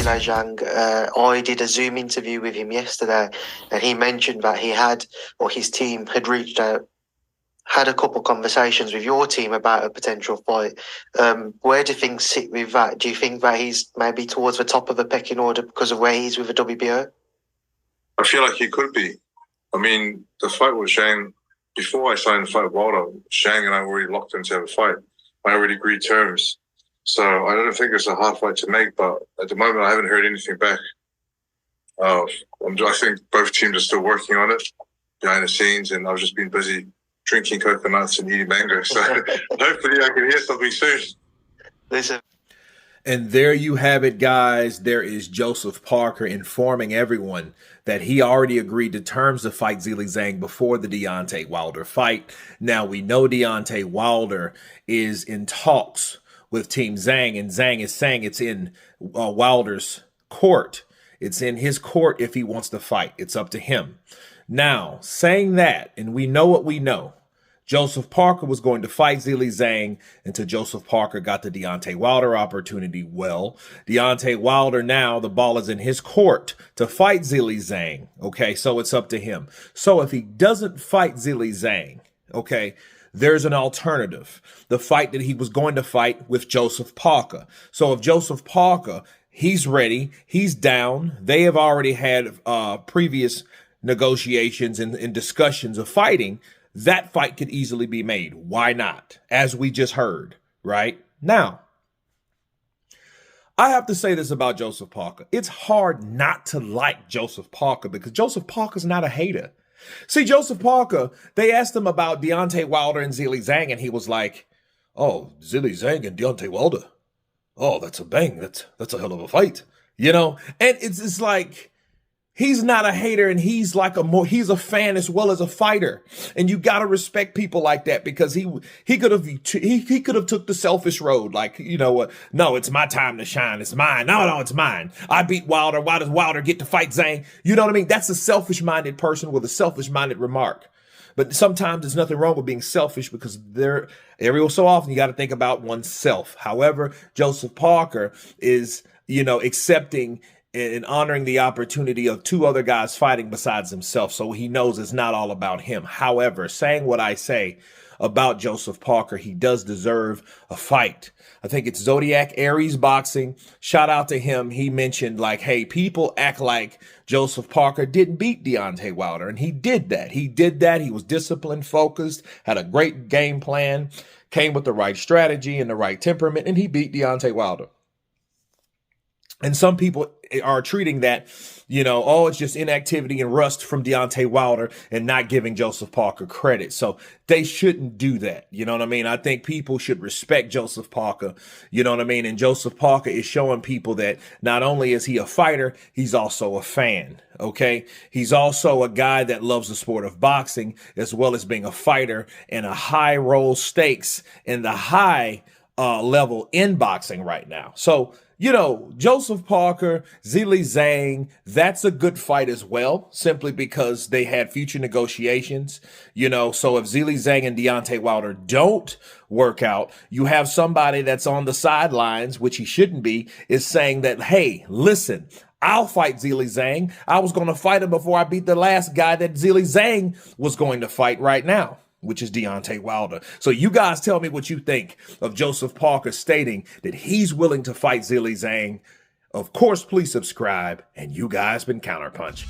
Zhilei Zhang. I did a Zoom interview with him yesterday, and he mentioned that he had, or his team had reached out, had a couple conversations with your team about a potential fight. Where do things sit with that? Do you think that he's maybe towards the top of the pecking order because of where he's with the WBO? I feel like he could be. I mean, the fight with Zhang, before I signed the fight with Wilder, Zhang and I already locked into have a fight. I already agreed terms. So I don't think it's a hard fight to make, but at the moment I haven't heard anything back. I think both teams are still working on it behind the scenes, and I've just been busy drinking coconuts and eating mango. So hopefully I can hear something soon. Listen. And there you have it, guys. There is Joseph Parker informing everyone that he already agreed to terms to fight Zhilei Zhang before the Deontay Wilder fight. Now, we know Deontay Wilder is in talks with Team Zhang, and Zhang is saying it's in Wilder's court. It's in his court if he wants to fight. It's up to him. Now, saying that, and we know what we know, Joseph Parker was going to fight Zhilei Zhang until Joseph Parker got the Deontay Wilder opportunity. Well, Deontay Wilder now, the ball is in his court to fight Zhilei Zhang. Okay, so it's up to him. So if he doesn't fight Zhilei Zhang, okay, there's an alternative. The fight that he was going to fight with Joseph Parker. So if Joseph Parker, he's ready, he's down, they have already had previous negotiations and discussions of fighting, that fight could easily be made. Why not? As we just heard, right? Now, I have to say this about Joseph Parker. It's hard not to like Joseph Parker because Joseph Parker's not a hater. See, Joseph Parker, they asked him about Deontay Wilder and Zhilei Zhang, and he was like, oh, Zhilei Zhang and Deontay Wilder. Oh, that's a bang. That's a hell of a fight. You know? And it's like, he's not a hater, and he's a fan as well as a fighter. And you got to respect people like that, because he could have took the selfish road. Like, you know what? No, it's my time to shine. It's mine. No, it's mine. I beat Wilder. Why does Wilder get to fight Zhang? You know what I mean? That's a selfish-minded person with a selfish-minded remark. But sometimes there's nothing wrong with being selfish, because every so often you got to think about oneself. However, Joseph Parker is, accepting and honoring the opportunity of two other guys fighting besides himself. So he knows it's not all about him. However, saying what I say about Joseph Parker, he does deserve a fight. I think it's Zodiac Aries Boxing. Shout out to him. He mentioned, like, hey, people act like Joseph Parker didn't beat Deontay Wilder. And he did that. He did that. He was disciplined, focused, had a great game plan, came with the right strategy and the right temperament, and he beat Deontay Wilder. And some people are treating that, it's just inactivity and rust from Deontay Wilder and not giving Joseph Parker credit. So they shouldn't do that. You know what I mean? I think people should respect Joseph Parker. You know what I mean? And Joseph Parker is showing people that not only is he a fighter, he's also a fan. Okay. He's also a guy that loves the sport of boxing, as well as being a fighter and a high roll stakes in the high level in boxing right now. So, Joseph Parker, Zhilei Zhang, that's a good fight as well, simply because they had future negotiations. So if Zhilei Zhang and Deontay Wilder don't work out, you have somebody that's on the sidelines, which he shouldn't be, is saying that, hey, listen, I'll fight Zhilei Zhang. I was going to fight him before I beat the last guy that Zhilei Zhang was going to fight right now, which is Deontay Wilder. So you guys tell me what you think of Joseph Parker stating that he's willing to fight Zhilei Zhang. Of course, please subscribe, and you guys been Counterpunch.